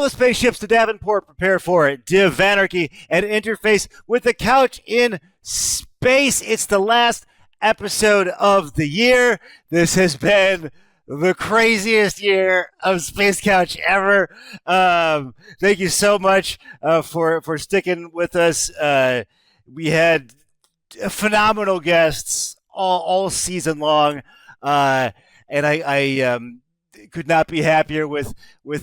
the spaceships to Davenport, prepare for it. Div Anarchy and interface with the couch in space. It's the last episode of the year. This has been the craziest year of Space Couch ever. Thank you so much for sticking with us. We had phenomenal guests all season long, and I could not be happier with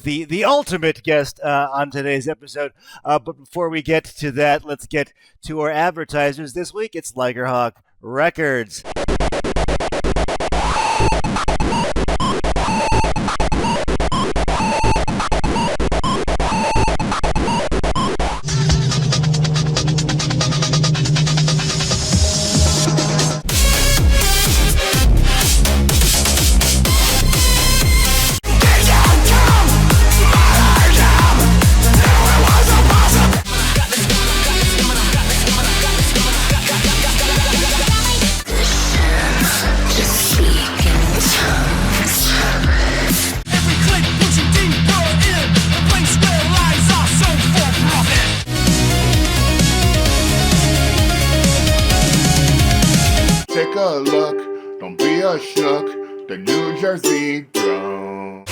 the ultimate guest on today's episode. But before we get to that, let's get to our advertisers. This week, it's Ligerhawk Records. Take a look, don't be a schnook, the New Jersey drone.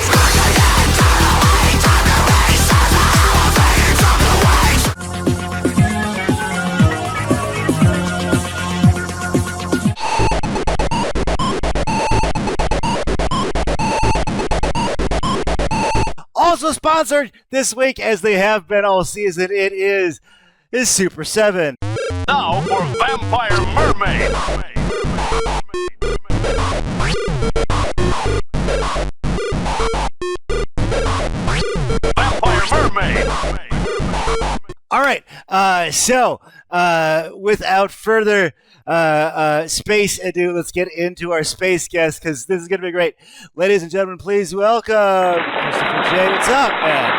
Also sponsored this week, as they have been all season, it is Super 7. Now for Vampire Mermaid. Vampire Mermaid. All right, so without further space ado, let's get into our space guest, because this is going to be great. Ladies and gentlemen, please welcome Christopher J. What's up, man?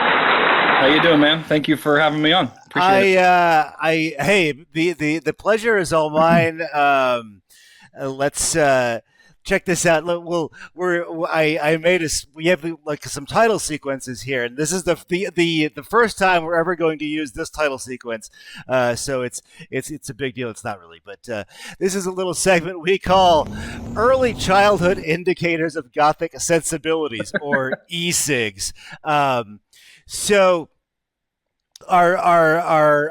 How you doing, man? Thank you for having me on. Appreciate it. Hey, the pleasure is all mine. Let's check this out. We have like some title sequences here, and this is the first time we're ever going to use this title sequence. So it's a big deal. It's not really, but this is a little segment we call Early Childhood Indicators of Gothic Sensibilities, or e-cigs. So our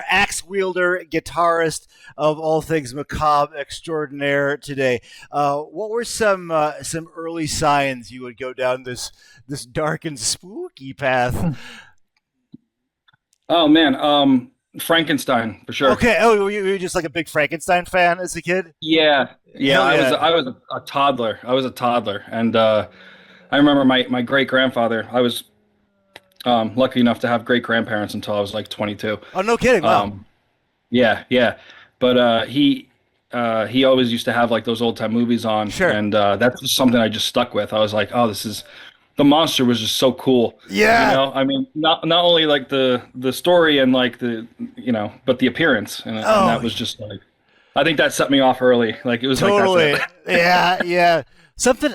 axe wielder, guitarist of all things macabre extraordinaire today. What were some early signs you would go down this dark and spooky path? Oh man, Frankenstein for sure. Okay. Oh, were you just like a big Frankenstein fan as a kid? Yeah. I was a toddler. And I remember my great grandfather. I was lucky enough to have great grandparents until I was like 22. Oh, no kidding! Wow. Yeah. But he always used to have like those old time movies on. Sure. And that's just something I just stuck with. I was like, oh, the monster was just so cool. Yeah. You know, I mean, not only like the story and like but the appearance, and that was just like, I think that set me off early. Like it was totally. Like that's it. Yeah. Something.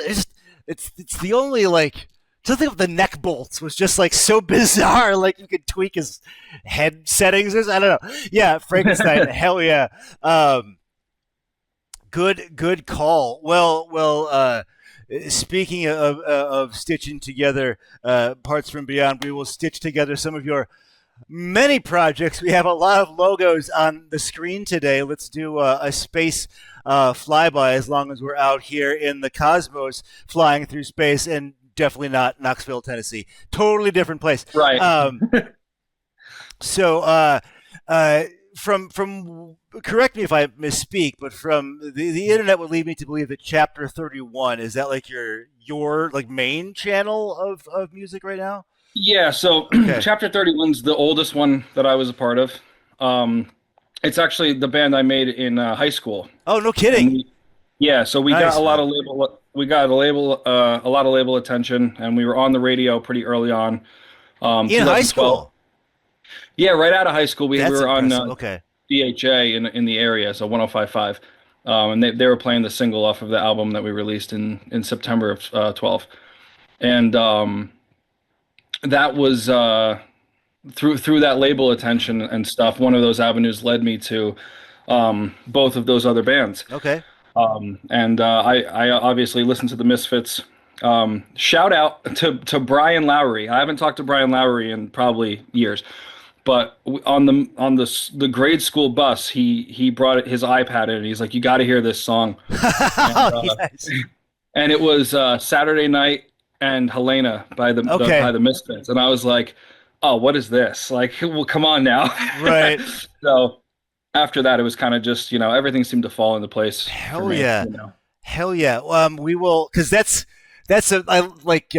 It's the only like. Something with the neck bolts was just like so bizarre. Like you could tweak his head settings or I don't know. Yeah, Frankenstein. Hell yeah. Good call. Well. Speaking of stitching together parts from beyond, we will stitch together some of your many projects. We have a lot of logos on the screen today. Let's do a space flyby, as long as we're out here in the cosmos, flying through space, and definitely not Knoxville, Tennessee. Totally different place. Right. So from correct me if I misspeak, but from the internet would lead me to believe that Chapter 31 is that like your like main channel of music right now? Yeah. So okay. Chapter 31's the oldest one that I was a part of. It's actually the band I made in high school. Oh, no kidding. So we got a lot of label. We got a lot of label attention, and we were on the radio pretty early on. In high school? Yeah, right out of high school. We were on DHA in the area, so 105.5. And they were playing the single off of the album that we released in September of 12. And that was through that label attention and stuff. One of those avenues led me to both of those other bands. Okay. And I obviously listened to the Misfits. Shout out to Brian Lowry. I haven't talked to Brian Lowry in probably years, but on the grade school bus, he brought his iPad in and he's like, "You got to hear this song." And, Oh, yes. and it was Saturday Night and Helena by Okay. by the Misfits, and I was like, "Oh, what is this? Like, well, come on now." Right. So after that, it was kind of just, everything seemed to fall into place for Hell me. yeah. Hell yeah. We will, because that's I like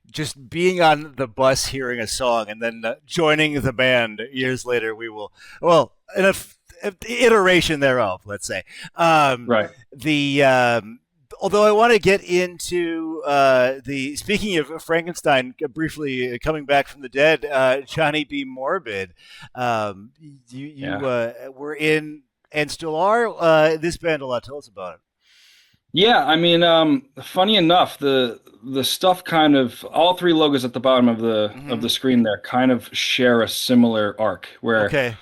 just being on the bus hearing a song and then joining the band years later. We will, well, in a iteration thereof, let's say. Right. The although I want to get into the speaking of Frankenstein, briefly coming back from the dead, Johnny B. Morbid. You were in and still are this band a lot. Tell us about it. Yeah, I mean, funny enough, the stuff kind of all three logos at the bottom of the screen there kind of share a similar arc where Okay.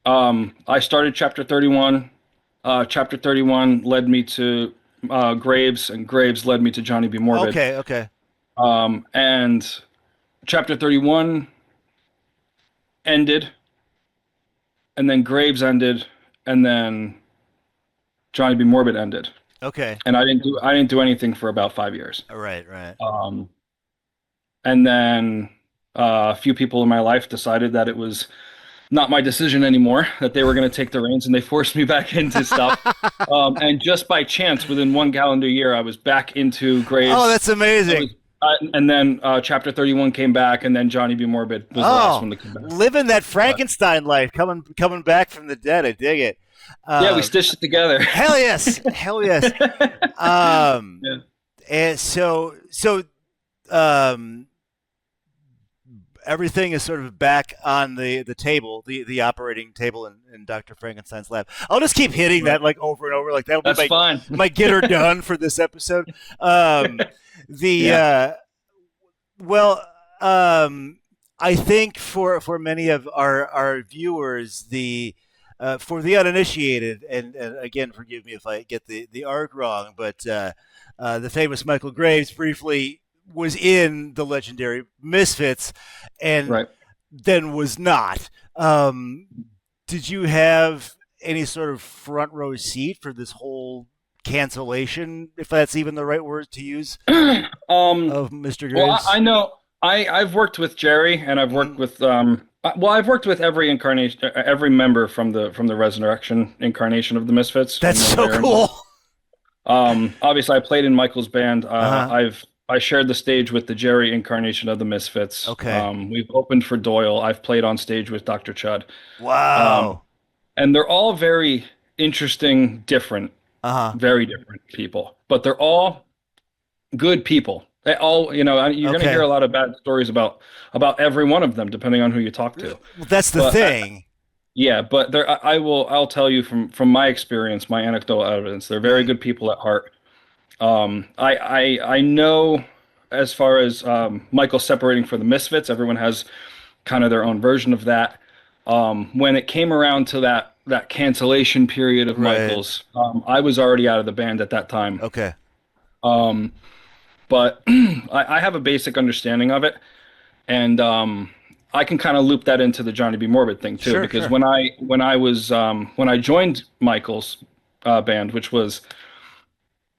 I started Chapter 31. Chapter 31 led me to Graves, and Graves led me to Johnny B. Morbid. Okay. Okay. And Chapter 31 ended, and then Graves ended, and then Johnny B. Morbid ended. Okay. And I didn't do anything for about 5 years. Right. Right. And then a few people in my life decided that it was not my decision anymore, that they were going to take the reins, and they forced me back into stuff. And just by chance, within one calendar year, I was back into Graves. Oh, that's amazing. And then Chapter 31 came back, and then Johnny B. Morbid was the last one to come back. Living that Frankenstein life, coming back from the dead. I dig it. Yeah, we stitched it together. Hell yes, hell yes. Yeah. And so everything is sort of back on the table, the operating table in Dr. Frankenstein's lab. I'll just keep hitting that like over and over, like that will be fine. my get her done for this episode. I think for many of our viewers, for the uninitiated, and again, forgive me if I get the arc wrong, but the famous Michael Graves briefly was in the legendary Misfits, and then was not. Did you have any sort of front row seat for this whole cancellation, if that's even the right word to use, of Mr. Graves? Well, I know I've worked with Jerry, and I've worked with I've worked with every incarnation, every member from the Resurrection incarnation of the Misfits. That's so cool. Obviously, I played in Michael's band. I shared the stage with the Jerry incarnation of the Misfits. Okay. We've opened for Doyle. I've played on stage with Dr. Chud. Wow. And they're all very interesting, different, very different people, but they're all good people. They all, you're going to hear a lot of bad stories about every one of them, depending on who you talk to. Well, that's the thing. Yeah, but I'll tell you from my experience, my anecdotal evidence, they're very good people at heart. I know, as far as Michael separating for the Misfits, everyone has kind of their own version of that. When it came around to that cancellation period of Michael's, I was already out of the band at that time. Okay. But I have a basic understanding of it, and I can kind of loop that into the Johnny B. Morbid thing too, because when I joined Michael's band, which was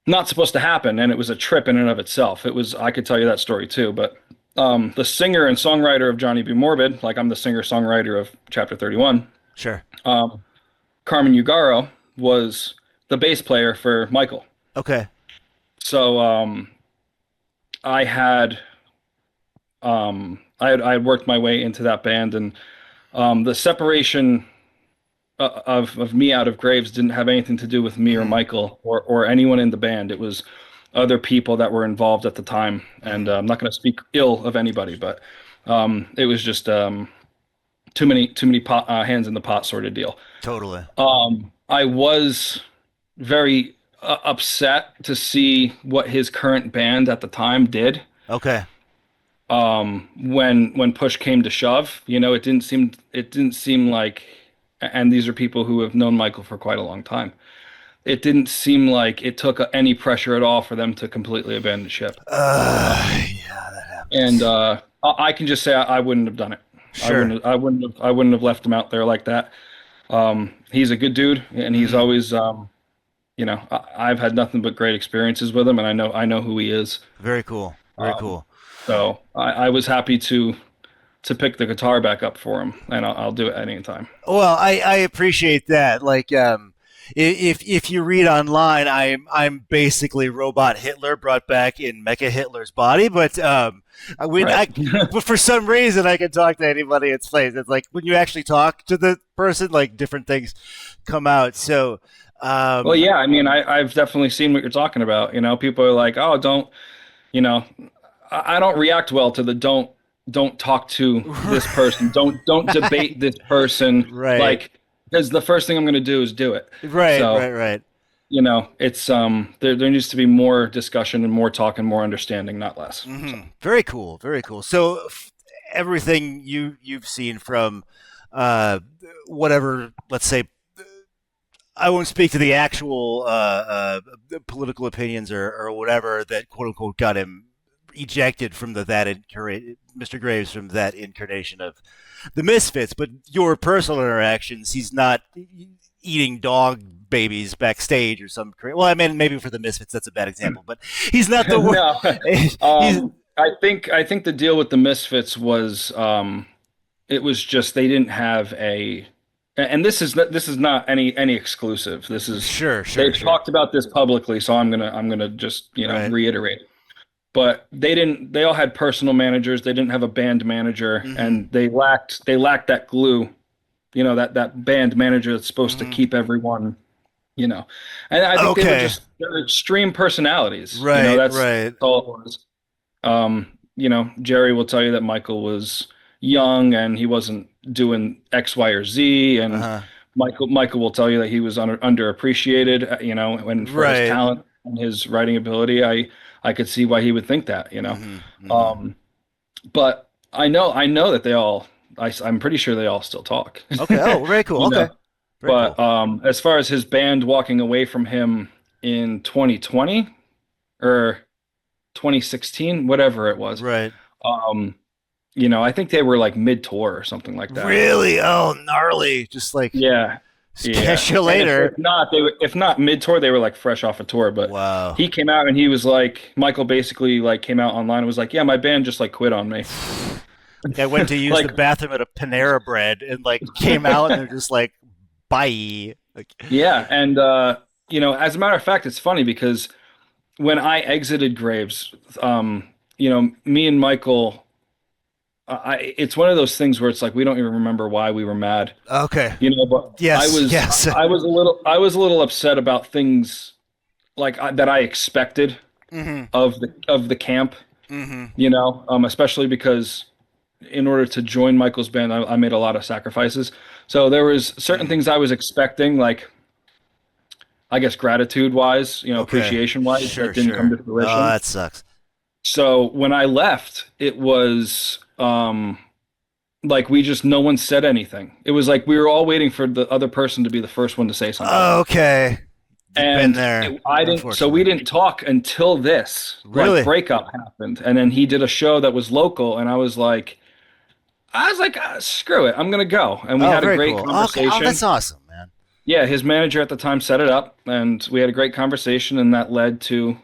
not supposed to happen, and it was a trip in and of itself. I could tell you that story too, but the singer and songwriter of Johnny B. Morbid, like I'm the singer-songwriter of Chapter 31. Sure. Carmen Ugaro was the bass player for Michael. Okay. So I had worked my way into that band, and the separation of me out of Graves didn't have anything to do with me or Michael or anyone in the band. It was other people that were involved at the time, and I'm not going to speak ill of anybody, but it was just too many hands in the pot sort of deal. Totally. I was very upset to see what his current band at the time did. Okay. when push came to shove, it didn't seem like, and these are people who have known Michael for quite a long time. It didn't seem like it took any pressure at all for them to completely abandon ship. Yeah, that And happens. I can just say I wouldn't have done it. Sure. I wouldn't have left him out there like that. He's a good dude, and he's Mhm. always, I've had nothing but great experiences with him, and I know who he is. Very cool. Very Um, cool. so I was happy to pick the guitar back up for him, and I'll do it at any time. Well, I appreciate that. Like, if you read online, I'm basically Robot Hitler brought back in Mecha Hitler's body, but Right. but for some reason I can talk to anybody in space. It's like when you actually talk to the person, like different things come out. So, Well, um, yeah, I mean, I've definitely seen what you're talking about. People are like, oh, don't, you know, I don't react well to the don't talk to this person. Don't debate this person. right, Like, because the first thing I'm going to do is do it. right, So, right, right. it's there needs to be more discussion and more talk and more understanding, not less. So, Very cool, very cool. So everything you've seen from uh, whatever, let's say, I won't speak to the actual political opinions or whatever that quote unquote got him ejected from Mr. Graves from that incarnation of the Misfits, but your personal interactions, he's not eating dog babies backstage or some. Well, I mean, maybe for the Misfits that's a bad example, but he's not the. no, He's I think the deal with the Misfits was it was just they didn't have and this is not any exclusive. This is sure, sure, they've sure. talked about this publicly, so I'm gonna just Right. reiterate it. But they didn't. They all had personal managers. They didn't have a band manager, Mm-hmm. and they lacked that glue. That band manager that's supposed to Mm-hmm. keep everyone. You know, and I think Okay. they're extreme personalities. Right. That's Right. all it was. Jerry will tell you that Michael was young and he wasn't doing X, Y, or Z, Uh and huh. Michael will tell you that he was underappreciated, and for his Right. talent and his writing ability, I could see why he would think that. Mm-hmm. Mm-hmm. Um, but I know that I'm pretty sure they all still talk, Okay. Oh, very cool. you Okay. know. Very But cool. as far as his band walking away from him in 2020 or 2016, whatever it was, Right. um, I think they were like mid-tour or something like that. Really? Oh, gnarly. Just like Yeah, yeah. catch you And if, later. if not, if not mid-tour, they were like fresh off a tour. But Wow. he came out and he was like, Michael basically like came out online and was like, yeah, my band just like quit on me. Like I went to use the Like, bathroom at a Panera Bread and like came out and they're just like, bye. Like, yeah. And, as a matter of fact, it's funny because when I exited Graves, me and Michael, it's one of those things where it's like we don't even remember why we were mad, okay. but I Yes. was Yes. I was a little upset about things like that I expected Mm-hmm. of the camp, Mm-hmm. especially because in order to join Michael's band, I made a lot of sacrifices. So there was certain Mm-hmm. things I was expecting, like I guess gratitude wise, Okay. appreciation wise, Sure. that didn't come Sure. to Oh, fruition. that sucks. So when I left, it was like no one said anything. It was like we were all waiting for the other person to be the first one to say something. Okay. You've been And there, I didn't, so we unfortunately. didn't talk until this like Really? breakup happened. And then he did a show that was local, and I was like, screw it, I'm gonna go. And we Oh, had a very great cool. Okay. Oh, that's conversation. awesome, man. Yeah, his manager at the time set it up, and we had a great conversation, and that led to,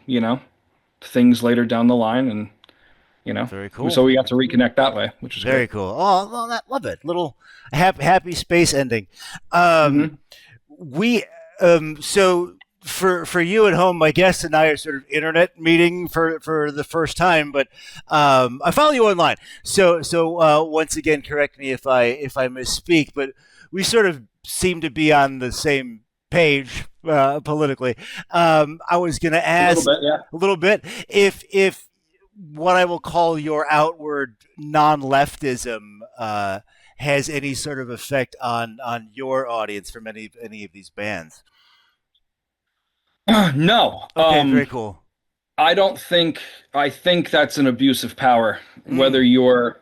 things later down the line, and Very cool. so we got to reconnect that way, which was Very great. cool. Oh, well, love it. Little happy space ending. Um, Hmm. we so for you at home, my guest and I are sort of internet meeting for the first time, but I follow you online. So once again, correct me if I misspeak, but we sort of seem to be on the same page politically. I was going to A little ask bit, yeah. a little bit if what I will call your outward non-leftism has any sort of effect on your audience from any of these bands. No. Okay, very cool. I don't think I think that's an abuse of power, Mm. whether you are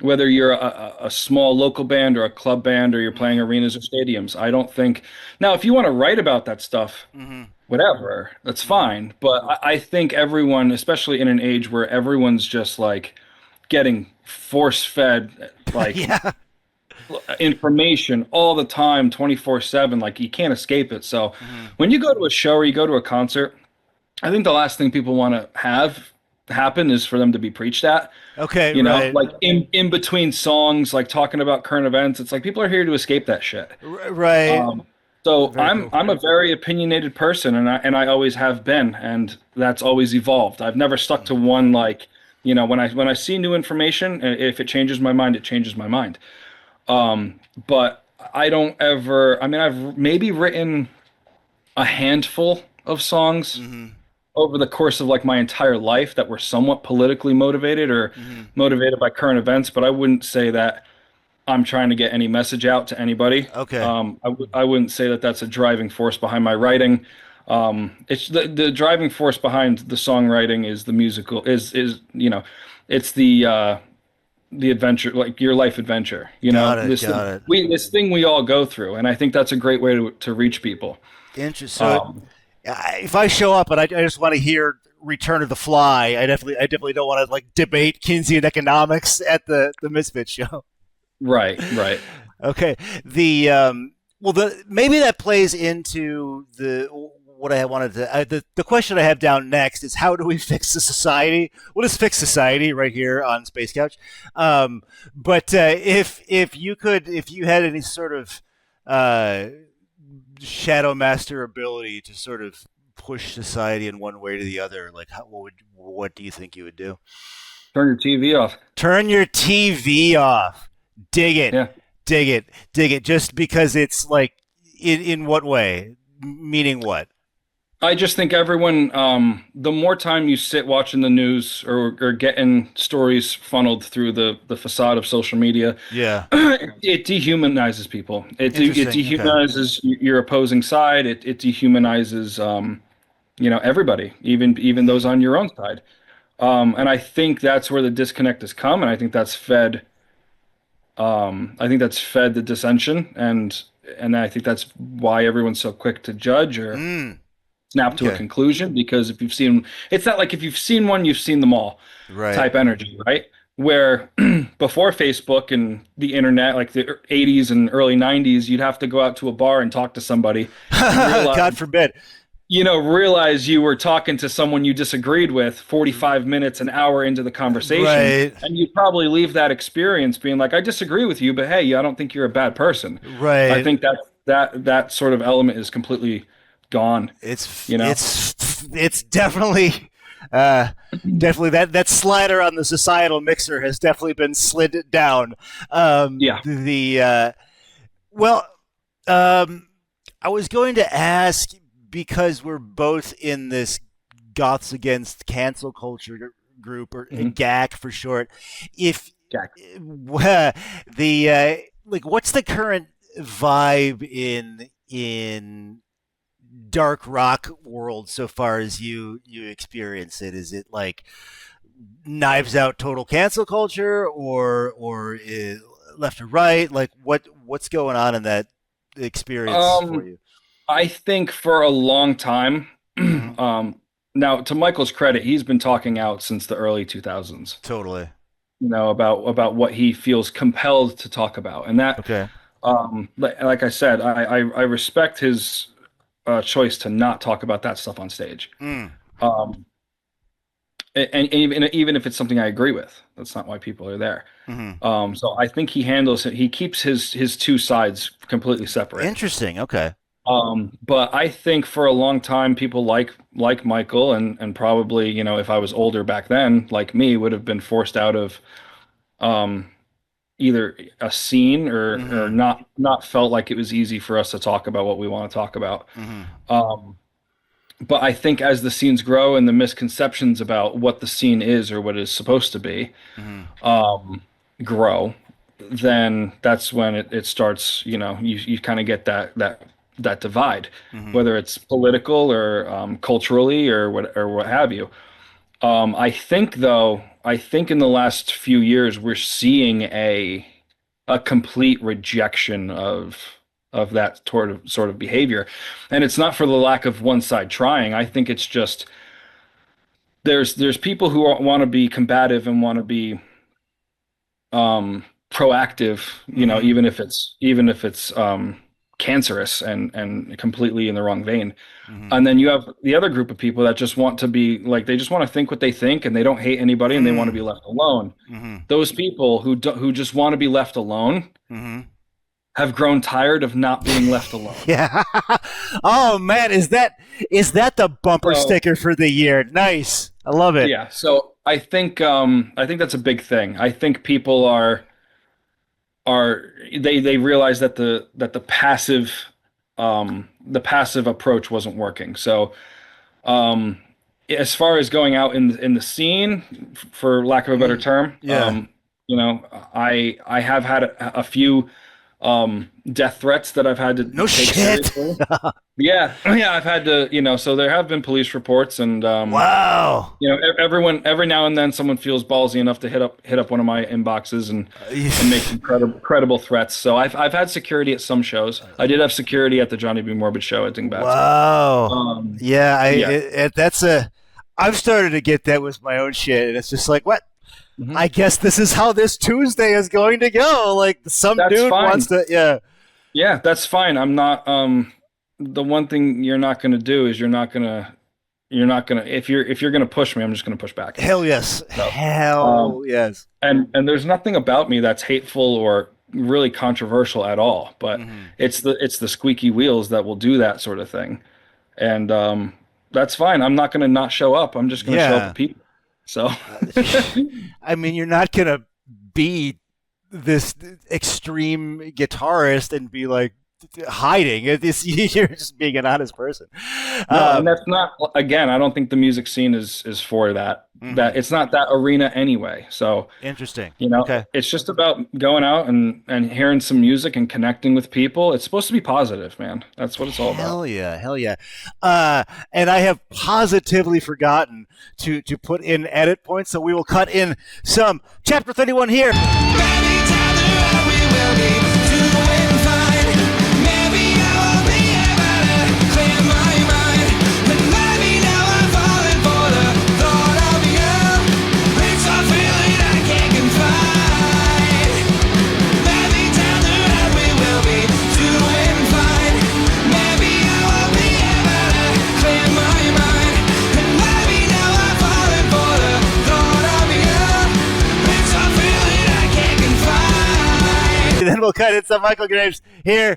whether you're a small local band or a club band or you're playing Mm. arenas or stadiums. I don't think now if you want to write about that stuff, Mm-hmm. whatever, that's Mm-hmm. fine. But I think everyone, especially in an age where everyone's just like getting force fed like Yeah. information all the time, 24/7, like you can't escape it. So Mm-hmm. when you go to a show or you go to a concert, I think the last thing people want to have happen is for them to be preached at. Okay. You know, Right. like in between songs, like talking about current events. It's like people are here to escape that shit. Right. Um, so Very I'm cool. I'm a very opinionated person, and I always have been, and that's always evolved. I've never stuck to one like, when I see new information, if it changes my mind, it changes my mind. But I don't ever. I mean, I've maybe written a handful of songs Mm-hmm. over the course of like my entire life that were somewhat politically motivated or Mm-hmm. motivated by current events, but I wouldn't say that I'm trying to get any message out to anybody. Okay. I wouldn't say that that's a driving force behind my writing. It's the driving force behind the songwriting is the musical is it's the adventure, like your life adventure. Got it. Got it. This thing we all go through, and I think that's a great way to reach people. Interesting. So, Um, if I show up and I just want to hear Return of the Fly, I definitely don't want to like debate Keynesian economics at the Misfit show. right, right. Okay. The well, the maybe that plays into the what I wanted to the question I have down next is how do we fix the society? What is fix society right here on Space Couch? But if you had any sort of uh, shadow master ability to sort of push society in one way to the other, like what do you think you would do? Turn your TV off. Turn your TV off. Dig it. Yeah. Dig it. Dig it. Just because it's like, in what way? Meaning what? I just think everyone, the more time you sit watching the news or getting stories funneled through the facade of social media, Yeah. it dehumanizes people. It Interesting. Okay. dehumanizes your opposing side. It dehumanizes, everybody, even those on your own side. And I think that's where the disconnect has come, and I think that's fed the dissension, and I think that's why everyone's so quick to judge or Mm. snap to a Okay. conclusion because it's not like if you've seen one, you've seen them all Right. type energy, right? Where before Facebook and the internet, like the 80s and early 90s, you'd have to go out to a bar and talk to somebody and God forbid. realize you were talking to someone you disagreed with 45 minutes, an hour into the conversation. Right. And you'd probably leave that experience being like, I disagree with you, but hey, I don't think you're a bad person. I Right. think that sort of element is completely gone, It's you know? it's definitely definitely that slider on the societal mixer has definitely been slid down. Yeah. Well, um, I was going to ask because we're both in this Goths Against Cancel Culture group, or Mhm. GAC for short. If Yeah. the like, what's the current vibe in dark rock world so far as you experience it? Is it like Knives Out total cancel culture, or left or right? Like what's going on in that experience for Um, you? I think for a long time, Hmm. now to Michael's credit, he's been talking out since the early 2000s, Totally. about what he feels compelled to talk about. And that, Okay. like I said, I respect his choice to not talk about that stuff on stage. Mm. Um, and even if it's something I agree with, that's not why people are there. Hmm. So I think he keeps his two sides completely separate. Interesting. Okay. But I think for a long time, people like Michael and probably, if I was older back then, like me, would have been forced out of um, either a scene or Hmm. not felt like it was easy for us to talk about what we want to talk about. Hmm. Um, but I think as the scenes grow and the misconceptions about what the scene is or what it's supposed to be Hmm. um, grow, then that's when it starts, you kind of get that that divide, whether it's political or culturally or what have you. I think in the last few years we're seeing a complete rejection of that sort of behavior, and it's not for the lack of one side trying. I think it's just there's people who want to be combative and want to be proactive, even if it's cancerous and completely in the wrong vein. And then you have the other group of people that just want to be like, they just want to think what they think, and they don't hate anybody, and they want to be left alone. Those people who just want to be left alone have grown tired of not being left alone. Yeah. Oh man, is that the bumper sticker for the year? Nice. I love it. Yeah. So I think that's a big thing. I think people they realize that the passive approach wasn't working. So as far as going out in the scene, for lack of a better term, I have had a few death threats that I've had to take seriously. Yeah, I've had to, so there have been police reports, and wow, every now and then someone feels ballsy enough to hit up one of my inboxes and make some credible threats. So I've had security at some shows. I did have security at the Johnny B. Morbid show at Dingbat. Wow. I've started to get that with my own shit, and it's just like, what? I guess this is how this Tuesday is going to go. Like some dude wants to, yeah, that's fine. I'm not. The one thing you're not going to do is you're not going to if you're going to push me, I'm just going to push back. Hell yes. So, hell yes. And there's nothing about me that's hateful or really controversial at all. But it's the squeaky wheels that will do that sort of thing, and that's fine. I'm not going to not show up. I'm just going to show up with people. So, I mean, you're not going to be this extreme guitarist and be like hiding. You're just being an honest person. No, and that's not, again, I don't think the music scene is for that. That it's not that arena anyway. So interesting. It's just about going out and hearing some music and connecting with people. It's supposed to be positive, man. That's what it's all about. Hell yeah. And I have positively forgotten to put in edit points, so we will cut in some chapter 31 here. Then we'll cut in some Michael Graves here.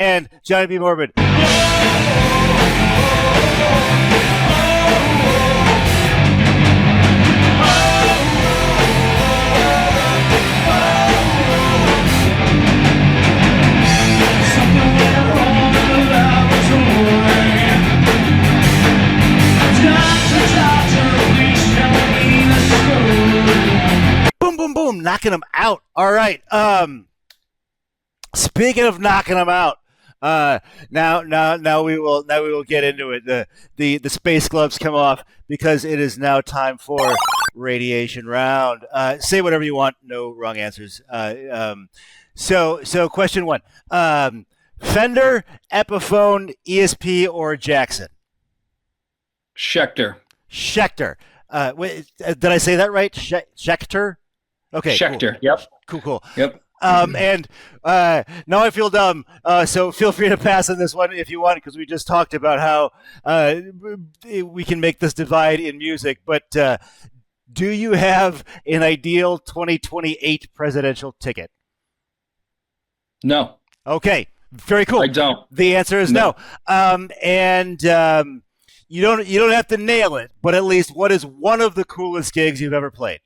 And Johnny B. Morbid. Boom, boom, boom, knocking them out. All right. Speaking of knocking them out, now we will get into it. The space gloves come off because it is now time for radiation round. Say whatever you want. No wrong answers. So question one: Fender, Epiphone, ESP, or Jackson? Schecter. Wait, did I say that right? Schecter. Okay. Schecter. Cool. Cool. Yep. And now I feel dumb, so feel free to pass on this one if you want, because we just talked about how we can make this divide in music. But do you have an ideal 2028 presidential ticket? No. Okay, very cool. I don't. The answer is no. And You don't have to nail it, but at least what is one of the coolest gigs you've ever played?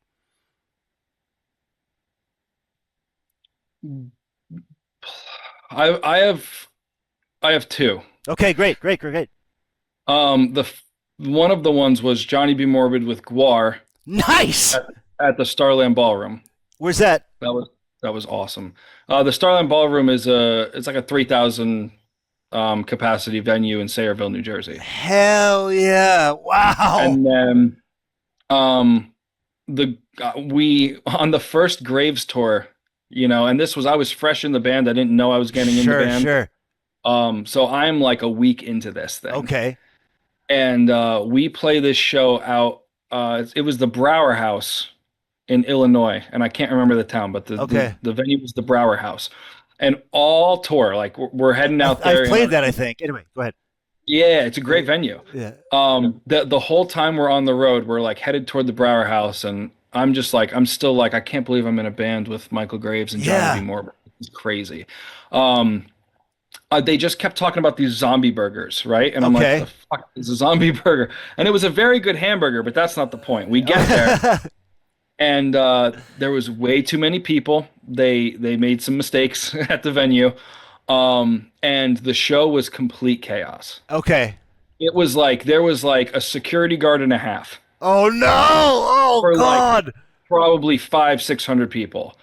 I have two. Okay, great. The one of the ones was Johnny B. Morbid with Guar Nice. at the Starland Ballroom. Where's that? That was awesome. The Starland Ballroom it's like a 3,000 capacity venue in Sayreville, New Jersey. Hell yeah! Wow. And then we on the first Graves tour, and I was fresh in the band. I didn't know I was getting in the band. Sure. So I'm like a week into this thing. Okay. And we play this show out. It was the Brower House in Illinois, and I can't remember the town, but the venue was the Brower House. And all tour, like we're heading out there. I've played that, I think. Anyway, go ahead. Yeah, it's a great venue. Yeah. The whole time we're on the road, we're like headed toward the Brower House, and I'm still like, I can't believe I'm in a band with Michael Graves and Johnny B. Morbid. It's crazy. They just kept talking about these zombie burgers, right? And I'm like, the fuck is a zombie burger? And it was a very good hamburger, but that's not the point. We get there, and there was way too many people. They made some mistakes at the venue, and the show was complete chaos. Okay. It was like there was like a security guard and a half. Oh no! Oh for God! Like probably 500-600 people.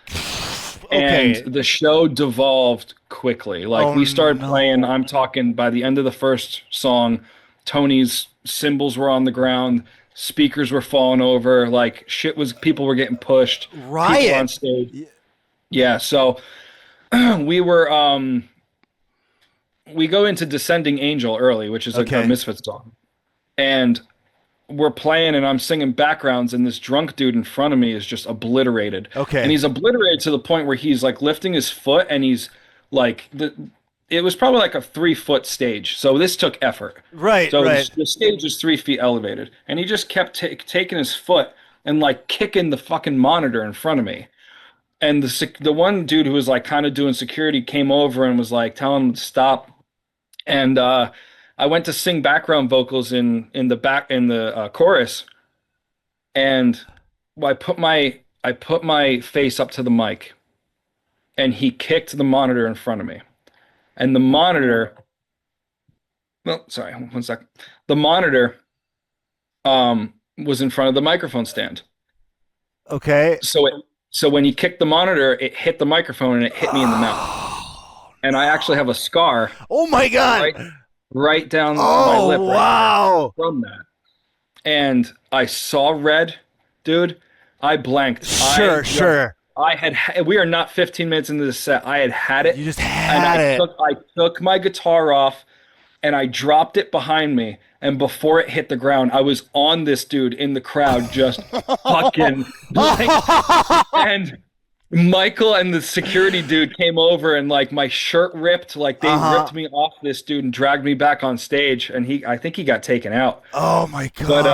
Okay. And the show devolved quickly. Like we started playing, I'm talking by the end of the first song, Tony's cymbals were on the ground, speakers were falling over, like people were getting pushed. Riot. People on stage. Yeah, so we go into Descending Angel early, which is a Misfits song. And we're playing and I'm singing backgrounds and this drunk dude in front of me is just obliterated. Okay. And he's obliterated to the point where he's like lifting his foot and he's like it was probably like a 3-foot stage. So this took effort. Right. So the stage is 3 feet elevated and he just kept taking his foot and like kicking the fucking monitor in front of me. And the one dude who was like kind of doing security came over and was like telling him to stop. And I went to sing background vocals in the chorus, and I put my face up to the mic, and he kicked the monitor in front of me, and the monitor. Well, sorry, 1 sec. The monitor was in front of the microphone stand. Okay. So when he kicked the monitor, it hit the microphone and it hit me in the mouth, and I actually have a scar. Oh my God! Right down my lip. Wow! From that, and I saw red, dude. I blanked. Sure. We are not 15 minutes into the set. I had it. You just had it. I took my guitar off, and I dropped it behind me. And before it hit the ground, I was on this dude in the crowd, just fucking. And Michael and the security dude came over and like my shirt ripped, like they ripped me off this dude and dragged me back on stage, and I think he got taken out. Oh my God. But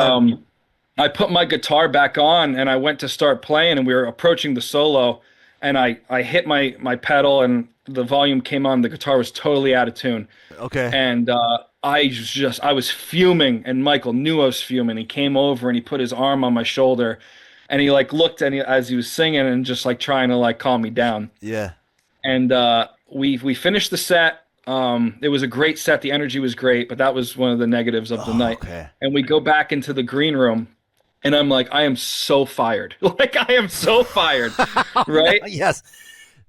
I put my guitar back on and I went to start playing and we were approaching the solo and I hit my pedal and the volume came on, the guitar was totally out of tune. Okay. And I was fuming and Michael knew I was fuming. He came over and he put his arm on my shoulder. And he like looked at me as he was singing and just like trying to like calm me down. Yeah. And we finished the set. It was a great set. The energy was great, but that was one of the negatives of the night. Okay. And we go back into the green room, and I'm like, I am so fired. Like I am so fired, right? Yes.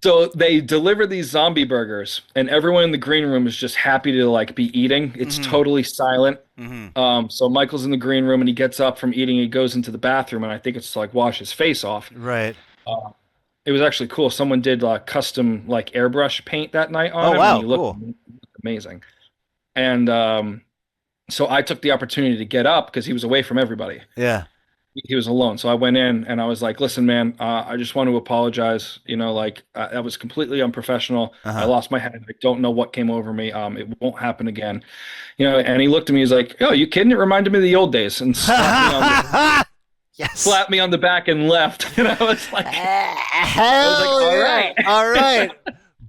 So they deliver these zombie burgers, and everyone in the green room is just happy to like be eating. It's totally silent. So Michael's in the green room, and he gets up from eating. He goes into the bathroom, and I think it's to like wash his face off. Right. It was actually cool. Someone did custom like airbrush paint that night on him. Wow, and he looked amazing. And so I took the opportunity to get up because he was away from everybody. Yeah. He was alone. So I went in and I was like, listen, man, I just want to apologize. That was completely unprofessional. I lost my head. I don't know what came over me. It won't happen again. And he looked at me, he's like, oh, you kidding? It reminded me of the old days. And slapped me on the back and left. And I was like, all right.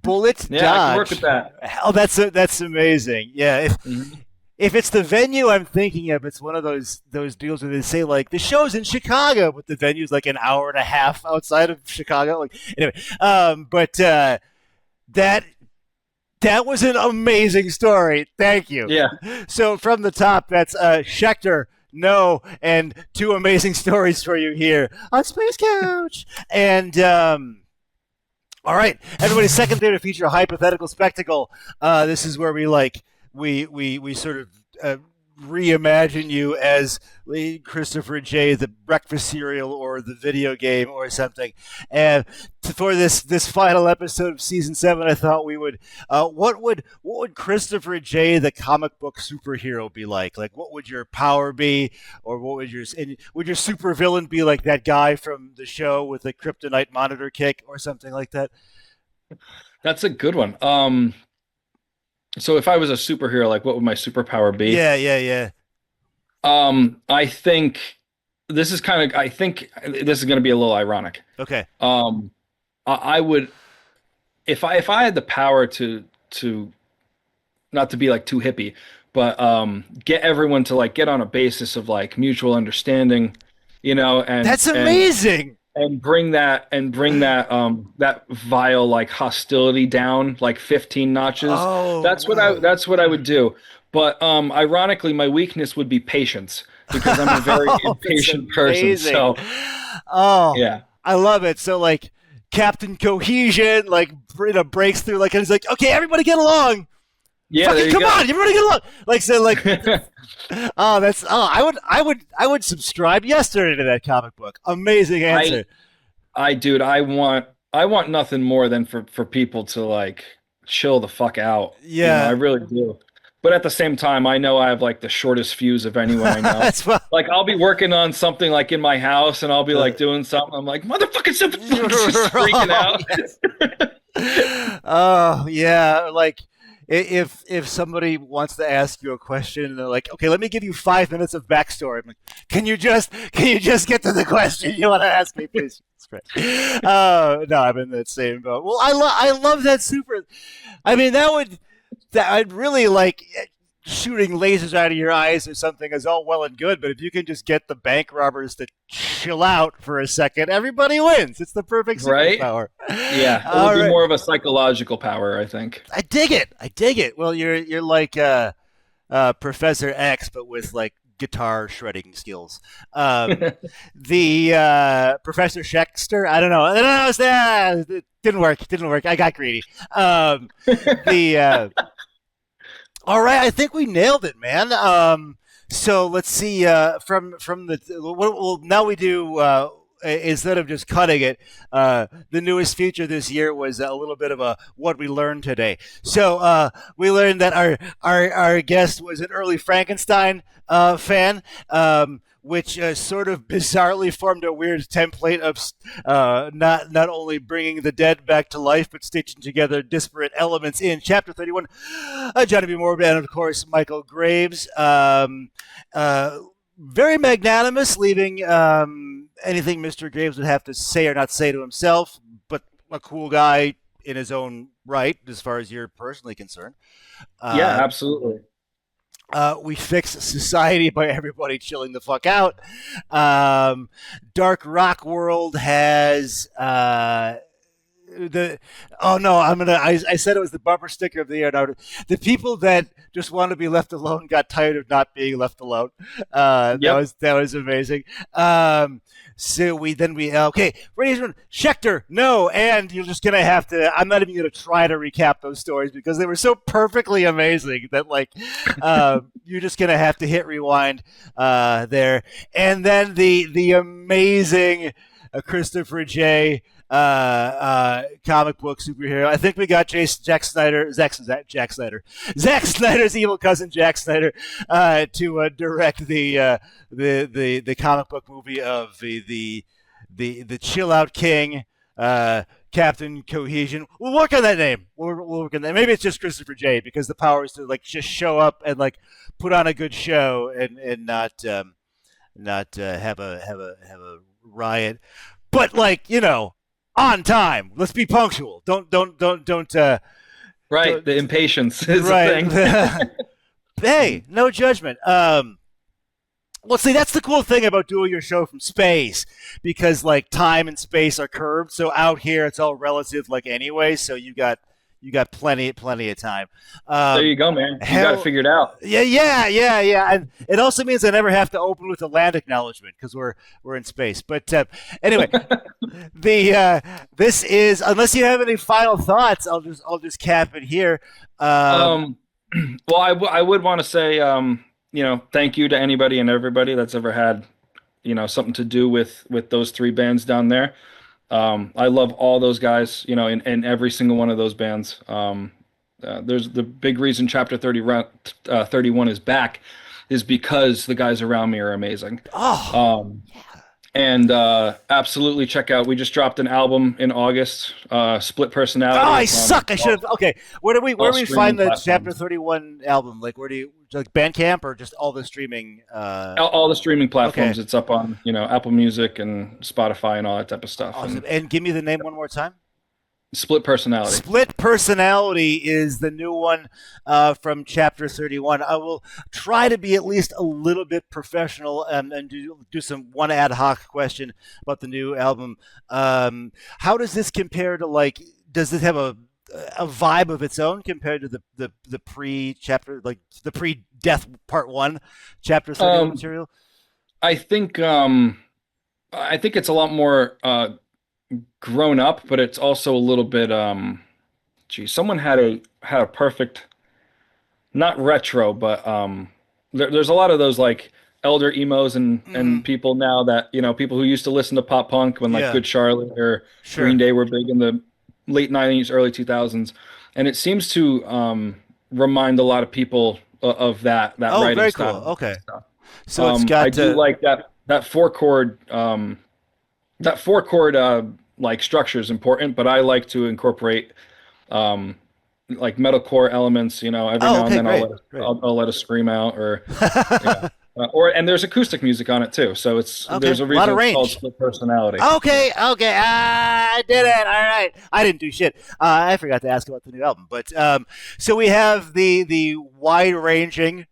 Bullet yeah, dodge. I can work with that. Oh, that's amazing. Yeah. if it's the venue I'm thinking of, it's one of those deals where they say like the show's in Chicago, but the venue's like an hour and a half outside of Chicago. Like anyway, but that was an amazing story. Thank you. Yeah. So from the top, that's Schechter. No, and two amazing stories for you here on Space Couch. And all right, everybody's second theater feature, a hypothetical spectacle. This is where we sort of reimagine you as Christopher J, the breakfast cereal or the video game or something. And for this final episode of season 7, I thought we would what would Christopher J, the comic book superhero, be like? Like, what would your power be, or what would your supervillain be, like that guy from the show with the kryptonite monitor kick or something like that? That's a good one. So if I was a superhero, like what would my superpower be? Yeah. I think this is going to be a little ironic. Okay. I would, if I had the power to not to be like too hippie, but get everyone to like get on a basis of like mutual understanding, and that's amazing. And bring that that vile like hostility down like 15 notches. Oh, that's what I would do. But ironically, my weakness would be patience, because I'm a very impatient person. So yeah, I love it. So like Captain Cohesion like breaks through, like, and he's like, okay, everybody get along. Yeah, come on, everybody get along. Like, so like I would subscribe yesterday to that comic book. Amazing answer. I want nothing more than for people to like chill the fuck out. Yeah, I really do. But at the same time, I know I have like the shortest fuse of anyone I know. Like, I'll be working on something like in my house, and I'll be like doing something. I'm like, motherfucking something, just freaking out. Oh yeah, like if somebody wants to ask you a question and they're like, okay, let me give you 5 minutes of backstory. I'm like, can you just get to the question you want to ask me, please? That's great. No, I'm in that same boat. Well, I love that super. I mean, I'd really like shooting lasers out of your eyes or something is all well and good, but if you can just get the bank robbers to chill out for a second, everybody wins. It's the perfect superpower. Right? Yeah, it would be more of a psychological power, I think. I dig it. Well, you're like Professor X, but with like guitar shredding skills. The Professor Schechter, I don't know. It didn't work. I got greedy. All right, I think we nailed it, man. So let's see. From the well, now we do. Instead of just cutting it, the newest feature this year was a little bit of a what we learned today. So we learned that our guest was an early Frankenstein fan, which sort of bizarrely formed a weird template of not only bringing the dead back to life, but stitching together disparate elements in Chapter 31. Johnny B. Morbid, and of course Michael Graves. Very magnanimous, leaving anything Mr. Graves would have to say or not say to himself, but a cool guy in his own right, as far as you're personally concerned. Yeah, absolutely. We fix society by everybody chilling the fuck out. Dark Rock World has I said it was the bumper sticker of the year. Now, the people that just want to be left alone got tired of not being left alone. That was amazing. So we okay, Radio Schechter, no, and you're just gonna have to. I'm not even gonna try to recap those stories because they were so perfectly amazing that like you're just gonna have to hit rewind there, and then the amazing Christopher J. Comic book superhero. I think we got Zack Snyder's evil cousin Jack Snyder to direct the comic book movie of the Chill Out King, Captain Cohesion. We'll work on that name. We'll work on that. Maybe it's just Christopher J, because the power is to like just show up and like put on a good show and not have a riot, but like on time. Let's be punctual. Don't. Right, the impatience is right. the thing. Hey, no judgment. Well, see, that's the cool thing about doing your show from space, because like time and space are curved. So out here, it's all relative, like anyway. So you got plenty of time. There you go, man. You got it figured out. Yeah. And it also means I never have to open with a land acknowledgement because we're in space. But anyway, this is, unless you have any final thoughts, I'll just cap it here. Well, I would want to say, thank you to anybody and everybody that's ever had, something to do with those three bands down there. I love all those guys, in every single one of those bands. There's the big reason Chapter 31 is back is because the guys around me are amazing. And absolutely check out. We just dropped an album in August, Split Personality. Oh, I suck. I should have. Okay, where do we find the platforms. Chapter 31 album? Like, where do you, like, Bandcamp or just all the streaming? All the streaming platforms. Okay. It's up on Apple Music and Spotify and all that type of stuff. Awesome. And give me the name one more time. Split Personality. Split Personality is the new one from Chapter 31. I will try to be at least a little bit professional and do some one ad hoc question about the new album. How does this compare to, like, does it have a vibe of its own compared to the pre-chapter, like the pre-Death Part 1 Chapter 31 material? I think it's a lot more grown up, but it's also a little bit someone had a perfect, not retro, but there's a lot of those like elder emos and people now that people who used to listen to pop punk when like Good Charlotte or Green Day were big in the late 90s, early 2000s, and it seems to remind a lot of people of that writing very style. Cool. Okay, so it's got I do like that four chord like structure is important, but I like to incorporate like metalcore elements. Every now and then I'll let a scream out, or and there's acoustic music on it too. So there's a reason it's called Split Personality. Okay, I did it. All right, I didn't do shit. I forgot to ask about the new album, but so we have the wide-ranging.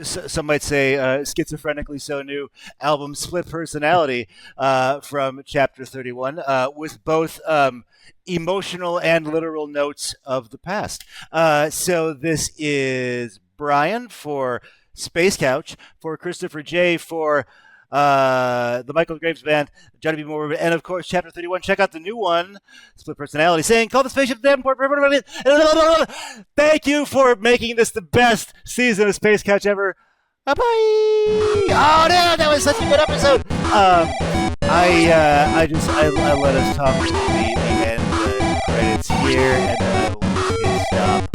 Some might say schizophrenically so new album Split Personality from Chapter 31 with both emotional and literal notes of the past. So this is Brian for Space Couch, for Christopher J, for the Michael Graves Band, Johnny B. Moore, and of course Chapter 31. Check out the new one, Split Personality, saying, call the spaceship Davenport. Thank you for making this the best season of Space Couch ever. Bye-bye. Oh, no, that was such a good episode. I let us talk to the end credits here, and then I will stop.